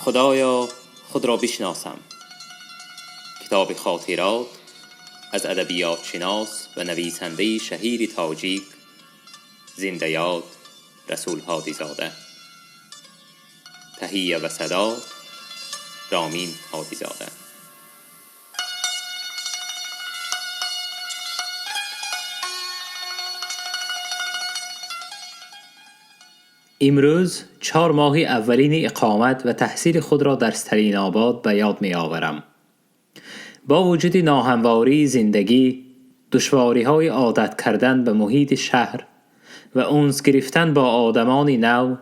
خدایا خود را بشناسم. کتاب خاطرات از ادبیات شناس و نویسنده شهیر تاجیک زنده یاد رسول هادی زاده. تهیه و صدا رامین هادی زاده. امروز 4 ماه اولین اقامت و تحصیل خود را در استالین آباد به یاد می آورم. با وجود ناهمواری زندگی، دشواری‌های عادت کردن به محیط شهر و انس گرفتن با آدمان نو،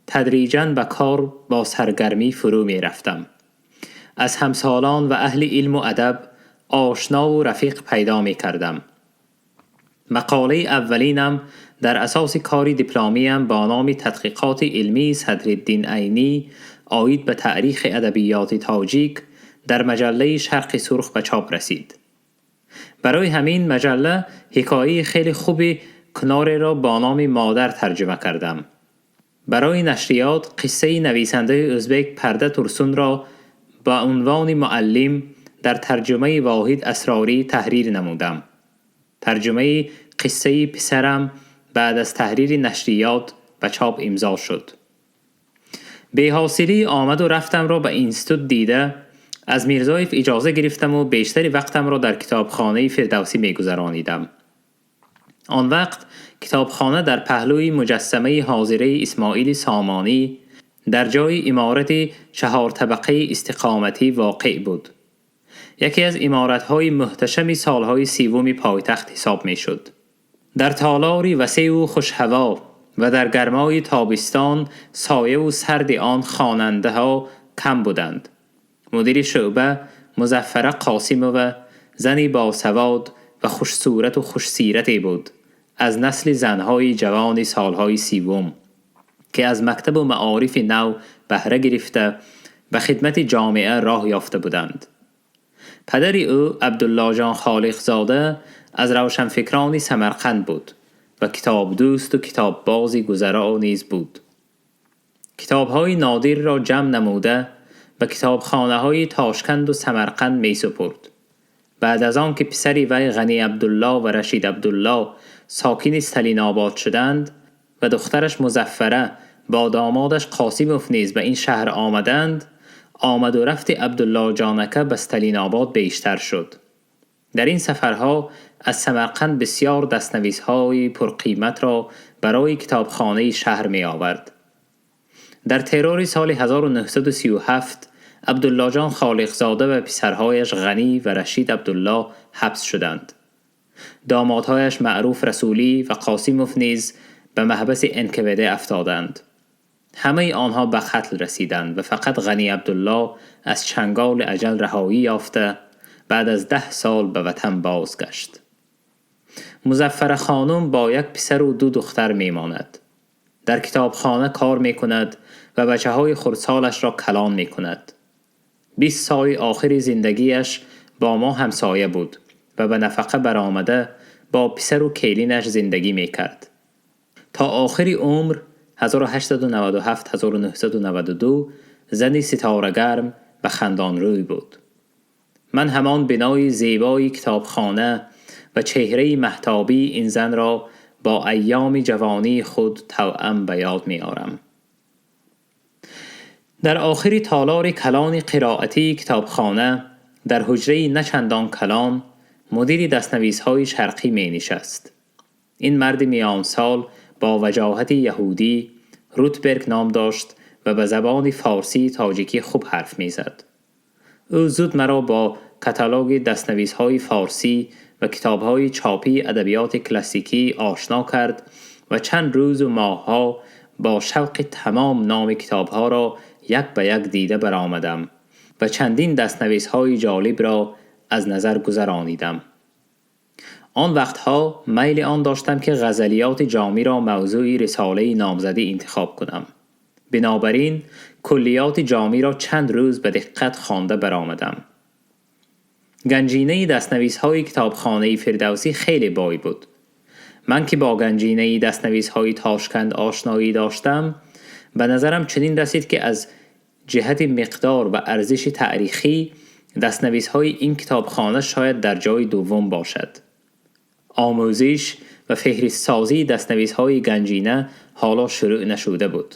تدریجاً به کار با سرگرمی فرو می رفتم. از همسالان و اهل علم و ادب آشنا و رفیق پیدا می کردم. مقاله اولینم در اساس کاری دیپلمیم با نام تحقیقات علمی صدرالدین عینی عاید به تاریخ ادبیات تاجیک در مجله شرق سرخ به چاپ رسید. برای همین مجله حکایه خیلی خوبی کنار را با نام مادر ترجمه کردم. برای نشریات قصه نویسنده ازبک پرده ترسون را با عنوان معلم در ترجمه واحد اسراری تحریر نمودم. ترجمه قصه پسرم بعد از تحریر نشریات به چاپ امضا شد. به حاصلی آمد و رفتم را به اینستیتوت دیده از میرزایف اجازه گرفتم و بیشتر وقتم را در کتابخانه فردوسی می گذرانیدم. آن وقت کتابخانه در پهلوی مجسمه حاضره اسماعیل سامانی در جای عمارت 4 طبقه استقامتی واقع بود. یکی از عمارت‌های محتشم سالهای 30 پایتخت حساب می شد. در تالاری وسیع و خوش هوا و در گرمای تابستان سایه و سرد آن خواننده ها کم بودند. مدیر شعبه مظفره قاسموه زنی باسواد و خوش صورت و خوش سیرتی بود، از نسل زنهای جوان سالهای 30 که از مکتب و معارف نو بهره گرفته به خدمت جامعه راه یافته بودند. پدر او عبدالله جان خالق زاده از روشنفکران سمرقند بود و کتاب دوست و کتاب بازی گذرا نیز بود. کتاب‌های نادر را جمع نموده و کتابخانه‌های تاشکند و سمرقند می سپرد. بعد از آن که پسری وی غنی عبدالله و رشید عبدالله ساکن استالین آباد شدند و دخترش مظفره با دامادش قاسموف نیز به این شهر آمدند، آمد و رفت عبدالله جانکه به استالین آباد بیشتر شد. در این سفرها از سمرقند بسیار دستنویس‌های پرقیمت را برای کتابخانه شهر می آورد. در ترور سال 1937 عبدالله جان خالق زاده و پسرهایش غنی و رشید عبدالله حبس شدند. دامادهایش معروف رسولی و قاسموف نیز به محبس انکوده افتادند. همه آنها به قتل رسیدند و فقط غنی عبدالله از چنگال اجل رهایی یافته بعد از 10 سال به وطن بازگشت. مظفره خانم با یک پسر و 2 دختر می ماند. در کتابخانه کار می کند و بچه های خردسالش را کلان می کند. 20 سال آخر زندگیش با ما همسایه بود و به نفقه برآمده با پسر و کیلینش زندگی می کرد. تا آخر عمر 1897-1992 زنی ستاره گرم و خندان روی بود. من همان بنای زیبای کتابخانه و چهره مهتابی این زن را با ایام جوانی خود توأم به یاد می آرم. در آخر تالار کلان قرائتی کتابخانه در حجره نچندان کلان مدیر دستنویس‌های شرقی می نشست. این مرد میان سال با وجاهت یهودی روتبرگ نام داشت و به زبان فارسی تاجیکی خوب حرف می زد. او زود مرا با کاتالوگ دستنویس‌های فارسی و کتاب‌های چاپی ادبیات کلاسیکی آشنا کرد و چند روز و ماه‌ها با شوق تمام نام کتاب‌ها را یک به یک دیده برآمدم و چندین دستنویس‌های جالب را از نظر گذرانیدم. آن وقتها میل آن داشتم که غزلیات جامی را موضوع رساله نامزدی انتخاب کنم. بنابراین کلیات جامی را چند روز به دقت خوانده برآمدم. گنجینه دستنویس‌های کتابخانه فردوسی خیلی بای بود. من که با گنجینه دستنویس‌های تاشکند آشنایی داشتم، به نظرم چنین رسید که از جهت مقدار و ارزش تاریخی دست‌نویس‌های این کتابخانه شاید در جای دوم باشد. آموزش و فهرست‌سازی دست‌نویس‌های گنجینه حالا شروع نشده بود.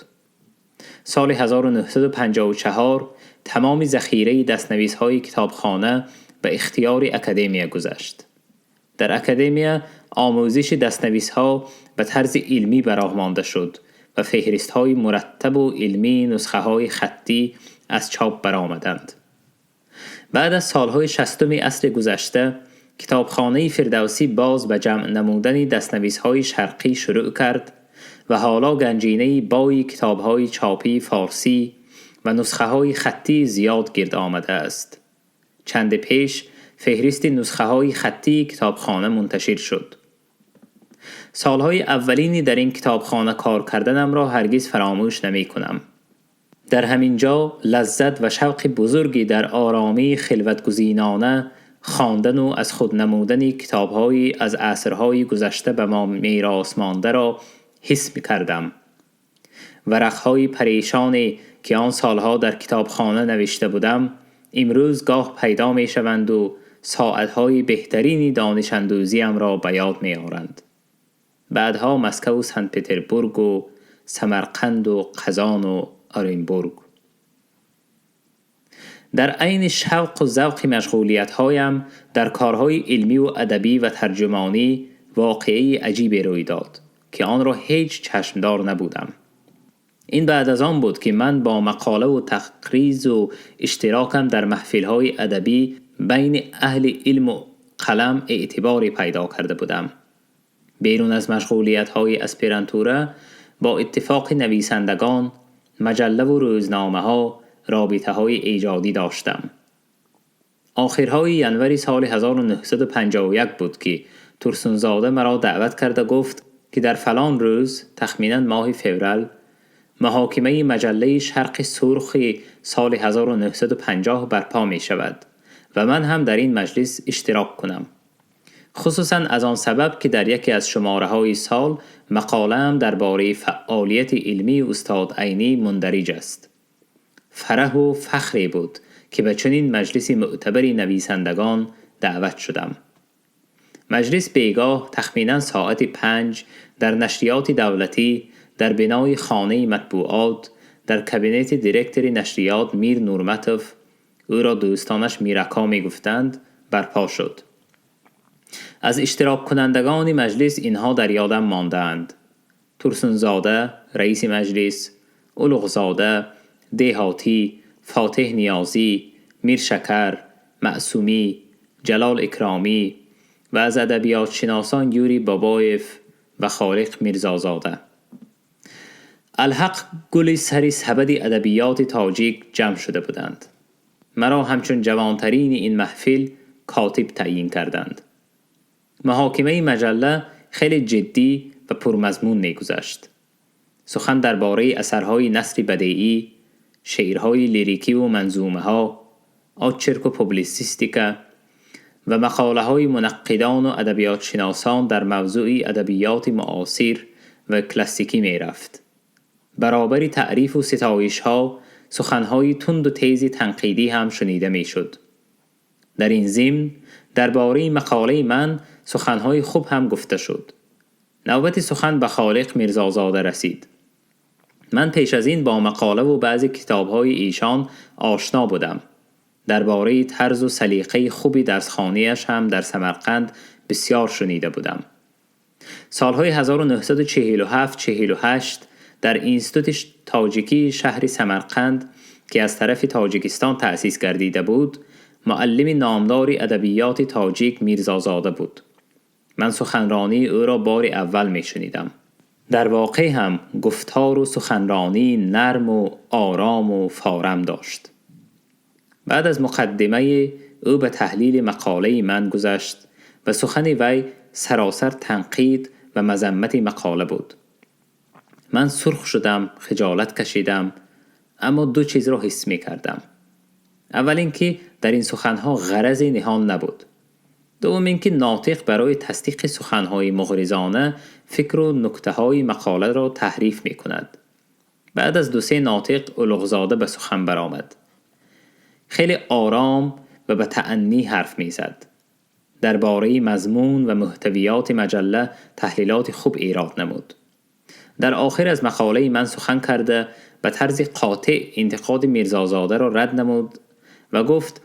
سال 1954 تمام ذخیره دست‌نویس‌های کتابخانه به اختیار اکادمیا گذشت. در اکادمیا آموزش دست‌نویس‌ها به طرز علمی به راه مانده شد و فهرست‌های مرتب و علمی نسخه‌های خطی از چاپ برآمدند. بعد از سالهای 60 عصر گذشته، کتابخانه فردوسی باز به جمع نمودن دست‌نویس‌های شرقی شروع کرد و حالا گنجینه‌ای بای کتاب‌های چاپی فارسی و نسخه‌های خطی زیاد گرد آمده است. چند پیش فهرست نسخه‌های خطی کتابخانه منتشر شد. سالهای اولینی در این کتابخانه کار کردنم را هرگز فراموش نمی کنم. در همین جا لذت و شوق بزرگی در آرامی خلوتگزینانه خواندن و از خود نمودن کتاب‌های از عصرهای گذشته به ما میراث مانده را حس می‌کردم. ورق‌های پریشانی که آن سالها در کتابخانه نوشته بودم امروز گاه پیدا می‌شوند و ساعت‌های بهترین دانش اندوزیم را به یاد می‌آورند. بعدها مسکو و سن پتربورگ و سمرقند و قزان و آرنبورگ. در عین شوق و ذوق مشغولیت‌هایم در کارهای علمی و ادبی و ترجمانی واقعی عجیبی روی داد که آن را هیچ چشمدار نبودم. این بعد از آن بود که من با مقاله و تقریض و اشتراکم در محفل‌های ادبی بین اهل علم و قلم اعتباری پیدا کرده بودم. بیرون از مشغولیت‌های اسپرانتوره با اتفاق نویسندگان، مجله و روزنامه‌ها رابطه‌های ایجادی داشتم. آخرهای ینوری سال 1951 بود که ترسونزاده مرا دعوت کرد و گفت که در فلان روز تخمیناً ماه فوریه محاکمه مجله شرق سرخ سال 1950 برپا می شود و من هم در این مجلس اشتراک کنم. خصوصاً از آن سبب که در یکی از شماره‌های سال مقاله‌ام درباره فعالیت علمی استاد عینی مندرج است. فرح و فخری بود که به چنین مجلس معتبر نویسندگان دعوت شدم. مجلس بیگاه تخمیناً ساعت 5 در نشریات دولتی در بنای خانه مطبوعات در کابینت دیرکتور نشریات میر نورمتوف، او را دوستانش میرکا می گفتند، برپا شد. از اشتراک کنندگان مجلس اینها در یادم ماندند: ترسونزاده رئیس مجلس، اولغزاده، دهاتی، فاتح نیازی، میر شکر، معصومی، جلال اکرامی و از ادبیات شناسان یوری بابایف و خالق میرزازاده. الحق گل سری سبد ادبیات تاجیک جمع شده بودند. مرا همچون جوانترین این محفل کاتب تعیین کردند. محاکمه مجله خیلی جدی و پرمضمون می‌گذشت. سخن درباره اثرهای نثر بدیعی، شعرهای لیریکی و منظومه‌ها، آچرک و پوبلیسیستیکا و مقاله‌های منقدان و ادبیات شناسان در موضوع ادبیات معاصر و کلاسیکی می‌رفت. برابر تعریف و ستایش‌ها سخنهای تند و تیز تنقیدی هم شنیده می‌شد. در این ضمن درباره مقاله من سخنهای خوب هم گفته شد. نوبت سخن به خالق میرزازاده رسید. من پیش از این با مقاله و بعضی کتابهای ایشان آشنا بودم. درباره طرز و سلیقه خوبی درسخوانی‌اش هم در سمرقند بسیار شنیده بودم. سالهای 1947-48 در اینستیتوت تاجیکی شهر سمرقند که از طرف تاجیکستان تأسیس گردیده بود، معلم نامدار ادبیات تاجیک میرزازاده بود. من سخنرانی او را بار اول می شنیدم. در واقع هم گفتار و سخنرانی نرم و آرام و فارم داشت. بعد از مقدمه او به تحلیل مقاله من گذشت و سخن وی سراسر تنقید و مذمت مقاله بود. من سرخ شدم، خجالت کشیدم، اما دو چیز را حس می کردم. اول اینکه در این سخنها غرضی نهان نبود. دوم اینکه ناطق برای تصدیق سخنهای مغرضانه فکر و نکته‌های مقاله را تحریف می کند. بعد از 2-3 ناطق الاغزاده به سخن برآمد. خیلی آرام و به تأنی حرف میزد. درباره مضمون و محتویات مجله تحلیلات خوب ایراد نمود. در آخر از مقاله من سخن کرده به طرز قاطع انتقاد میرزازاده را رد نمود و گفت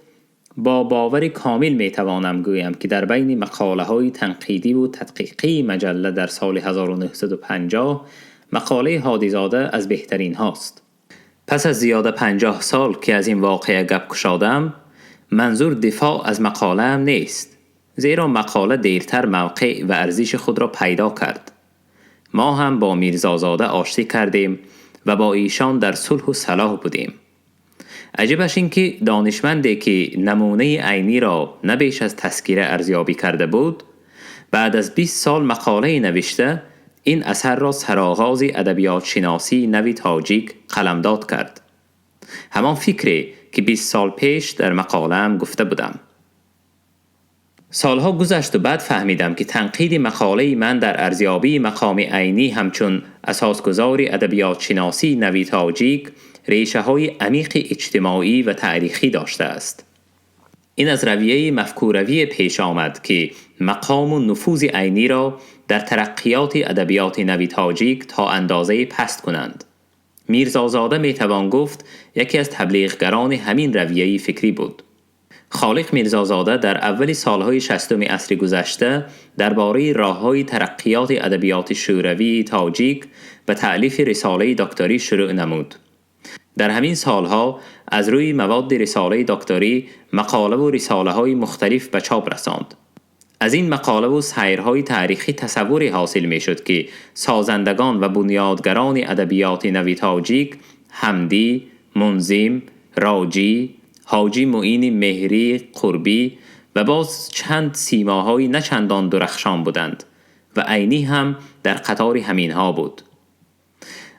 با باور کامل میتوانم گویم که در بین مقاله های تنقیدی و تدقیقی مجله در سال 1950 مقاله هادیزاده از بهترین هاست. پس از زیاده 50 سال که از این واقعه گپ گشادم، منظور دفاع از مقاله هم نیست، زیرا مقاله دیرتر موقع و ارزش خود را پیدا کرد. ما هم با میرزازاده آشتی کردیم و با ایشان در صلح و صلاح بودیم. عجبش این که دانشمندی که نمونه عینی را نه بیش از تذکره ارزیابی کرده بود، بعد از 20 سال مقاله نوشته این اثر را سرآغاز ادبیات شناسی نوی تاجیک قلمداد کرد. همان فکری که 20 سال پیش در مقاله‌ام گفته بودم. سالها گذشت و بعد فهمیدم که تنقید مقاله من در ارزیابی مقام عینی همچون اساسگذار ادبیات شناسی نوی تاجیک ریشه های عمیق اجتماعی و تاریخی داشته است. این از رویه مفکوروی پیش آمد که مقام و نفوذ عینی را در ترقیات ادبیات نوی تاجیک تا اندازه پست کنند. میرزازاده میتوان گفت یکی از تبلیغگران همین رویه فکری بود. خالق میرزازاده در اول سالهای 60 عصر گذشته درباره راه‌های ترقیات ادبیات شوروی تاجیک به تألیف رساله دکتری شروع نمود. در همین سالها از روی مواد رساله دکتری مقاله و رساله های مختلف به چاپ رساند. از این مقاله و سیرهای تاریخی تصوری حاصل می شد که سازندگان و بنیادگران ادبیات نوی تاجیک حمدی، منظم، راجی، حاجی معین مهری قربی و باز چند سیماهای نه چندان درخشان بودند و عینی هم در قطار همینها بود.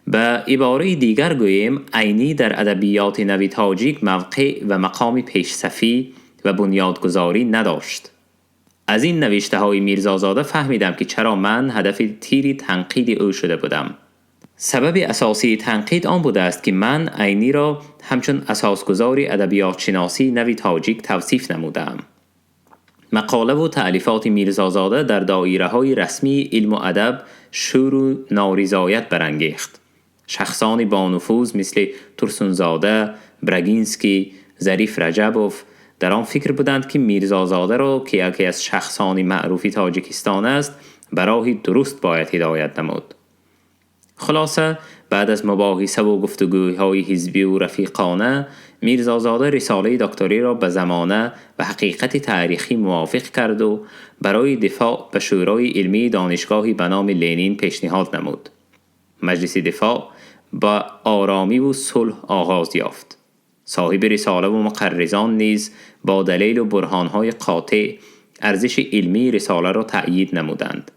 به عباره دیگر گوییم عینی در ادبیات نوی تاجیک موقع و مقام پیشصفی و بنیادگذاری نداشت. از این نوشته های میرزازاده فهمیدم که چرا من هدف تیری تنقید او شده بودم. سبب اساسی تنقید آن بوده است که من عینی را همچون اساسگذار ادبیات شناسی نوی تاجیک توصیف نمودم. مقاله و تألیفات میرزازاده در دایره های رسمی علم و ادب شور و نارضایت برانگیخت. شخصانی با نفوذ مثل ترسونزاده، برگینسکی، ظریف رجبوف در آن فکر بودند که میرزازاده را که یکی از شخصان معروفی تاجیکستان است به راهی درست باید هدایت نمود. خلاصه بعد از مباحثه و گفتگوهای حزبی و رفیقانه میرزازاده رساله دکتری را به زمانه و حقیقت تاریخی موافق کرد و برای دفاع به شورای علمی دانشگاهی به نام لنین پیشنهاد نمود. مجلس دفاع با آرامی و صلح آغاز یافت. صاحب رساله و مقرران نیز با دلیل و برهانهای قاطع ارزش علمی رساله را تأیید نمودند.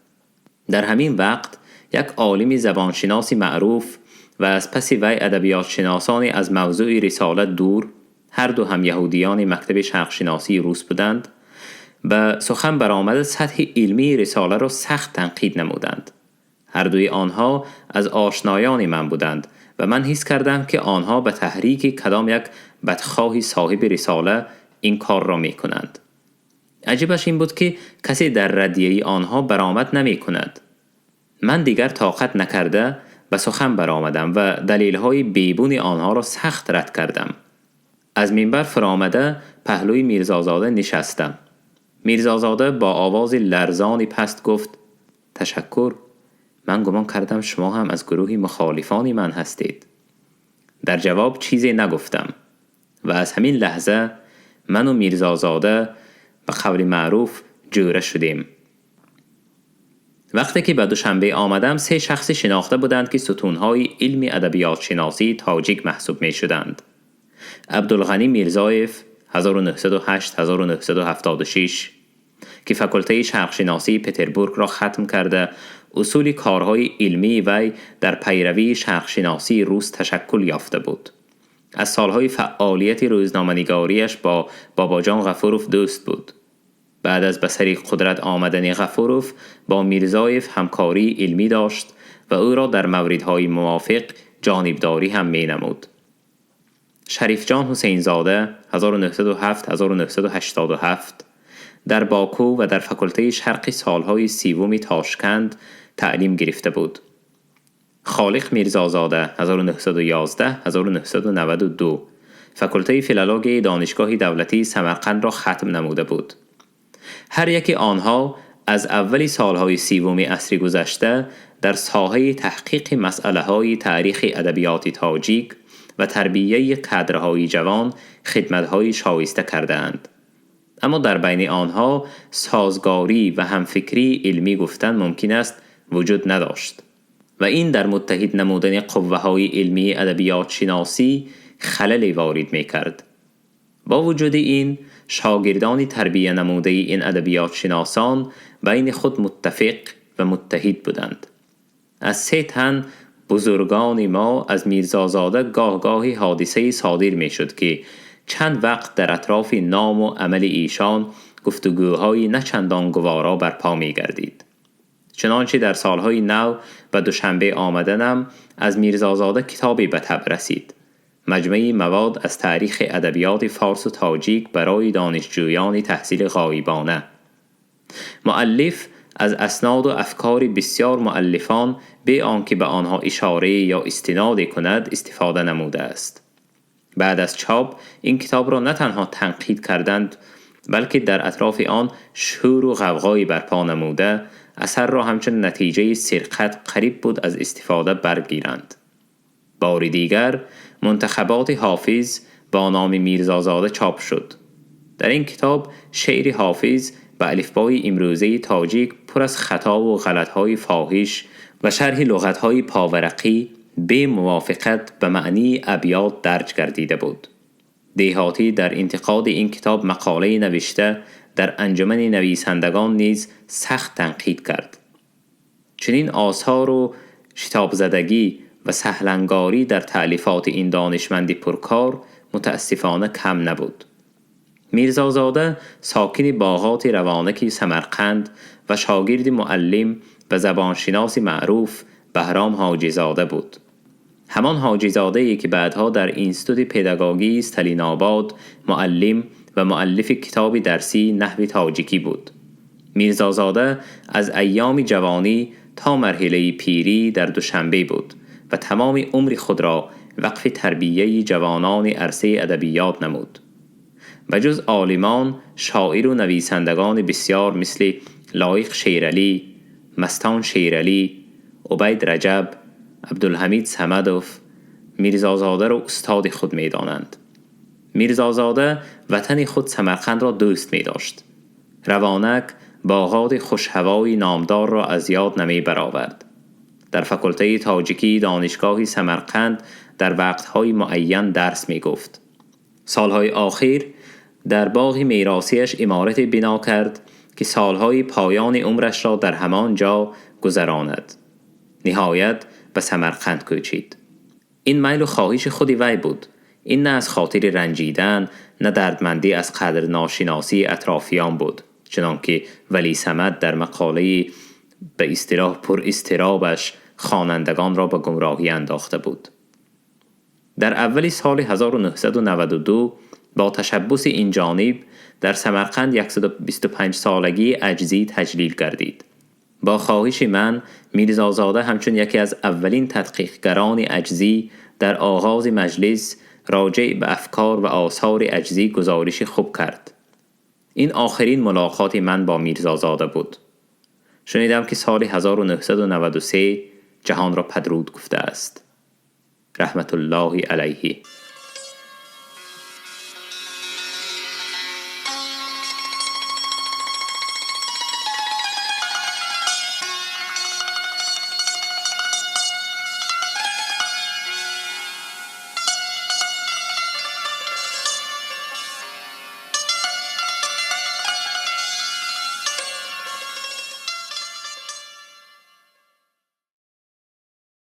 در همین وقت یک عالم زبانشناسی معروف و از پس وی ادبیات شناسانی از موضوع رساله دور، هر دو هم یهودیان مکتب شرق شناسی روس بودند، به سخن برآمد سطح علمی رساله را سخت تنقید نمودند. هر دوی آنها از آشنایان من بودند و من حس کردم که آنها به تحریک کدام یک بدخواهی صاحب رساله این کار را می کنند. عجیبش این بود که کسی در ردیه آنها برآمد نمی کند. من دیگر طاقت نکرده به سخن برآمدم و دلیل‌های بیبون آنها را سخت رد کردم. از منبر فرآمده پهلوی میرزازاده نشستم. میرزازاده با آواز لرزانی پست گفت: تشکر، من گمان کردم شما هم از گروه مخالفان من هستید. در جواب چیزی نگفتم و از همین لحظه من و میرزازاده به قول معروف جوره شدیم. وقتی که به دوشنبه آمدم 3 شخص شناخته بودند که ستونهای علم ادبیات شناسی تاجیک محسوب می شدند. عبدالغنی میرزایف 1908-1976 که فاکولته شرق شناسی پتربورگ را ختم کرده اصول کارهای علمی وی در پیروی شرق شناسی روس تشکل یافته بود. از سالهای فعالیت روزنامه‌نگاریش با باباجان غفوروف دوست بود. بعد از به سری قدرت آمدن غفوروف با میرزایف همکاری علمی داشت و او را در موردهای موافق جانبداری هم می نمود. شریف جان حسین زاده 1907-1987 در باکو و در فاکولته شرقی سالهای سیوم تاشکند تعلیم گرفته بود. خالق میرزازاده 1911-1992 فاکولته فیلولوژی دانشگاه دولتی سمرقند را ختم نموده بود. هر یکی آنها از اولی سالهای سیوم عصر گذشته در ساحه تحقیق مسئله‌های تاریخ ادبیات تاجیک و تربیه کادرهای جوان خدمت‌های شایسته کردند. اما در بین آنها سازگاری و همفکری علمی گفتن ممکن است وجود نداشت و این در متحد نمودن قوه‌های علمی ادبیات شناسی خلل وارد می‌کرد. با وجود این شاگردان تربیه نموده این ادبیات شناسان بین خود متفق و متحد بودند. از 3 تن بزرگان ما از میرزازاده گاهی حادثه صادر می شد که چند وقت در اطراف نام و عمل ایشان گفتگوهای نچندان گوارا برپا می گردید. چنانچه در سالهای نو و دوشنبه آمدنم از میرزازاده کتابی به طبع رسید. مجموعه مواد از تاریخ ادبیات فارس و تاجیک برای دانشجویان تحصیل غایبانه. مؤلف از اسناد و افکار بسیار مؤلفان به آنکه به آنها اشاره یا استناد کند استفاده نموده است. بعد از چاپ این کتاب را نه تنها تنقید کردند بلکه در اطراف آن شور و غوغایی برپا نموده اثر را همچون نتیجه سرقت قریب بود از استفاده برگیرند. بار دیگر منتخبات حافظ با نام میرزازاده چاپ شد. در این کتاب شعر حافظ به الفبای امروزی تاجیک پر از خطا و غلطهای فاحش و شرح لغتهای پاورقی به موافقت به معنی ابیات درج گردیده بود. دیهاتی در انتقاد این کتاب مقاله نوشته در انجمن نویسندگان نیز سخت تنقید کرد. چنین آثار و شتاب زدگی و سهلنگاری در تألیفات این دانشمند پرکار متاسفانه کم نبود. میرزازاده ساکن باغات روانکی سمرقند و شاگرد معلم و زبانشناس معروف بهرام حاجی زاده بود. همان حاجی زاده‌ای که بعدها در اینستیتوت پداگوژی استالین‌آباد معلم و مؤلف کتاب درسی نحو تاجیکی بود. میرزازاده از ایام جوانی تا مرحله پیری در دوشنبه بود و تمام عمر خود را وقف تربیه جوانان عرصه ادبیات نمود. و جز عالمان، شاعر و نویسندگان بسیار مثل لایق شیرعلی، مستان شیرعلی، عبید رجب، عبدالحمید صمدوف، میرزازاده را استاد خود می دانند. میرزازاده وطن خود سمرقند را دوست می داشت. روانک باغات خوشهوای نامدار را از یاد نمی برآورد. در فاکولته تاجیکی دانشگاه سمرقند در وقتهای معین درس می گفت. سالهای آخر در باغ میراثیش عمارت بنا کرد که سالهای پایان عمرش را در همان جا گذراند. نهایت به سمرقند کوچید. این میل و خواهش خود وی بود. این نه از خاطر رنجیدن نه دردمندی از قدر ناشناسی اطرافیان بود، چنانکه ولی صمد در مقاله به اصطلاح پر اضطرابش خوانندگان را به گمراهی انداخته بود. در اولی سال 1992 با تشبث این جانب در سمرقند 125 سالگی عجزی تجلیل گردید. با خواهش من میرزازاده همچون یکی از اولین تدقیقگران عجزی در آغاز مجلس راجع به افکار و آثار عجزی گزارش خوب کرد. این آخرین ملاقات من با میرزازاده بود. شنیدم که سال 1993 جهان را پدرود گفته است. رحمت الله علیه.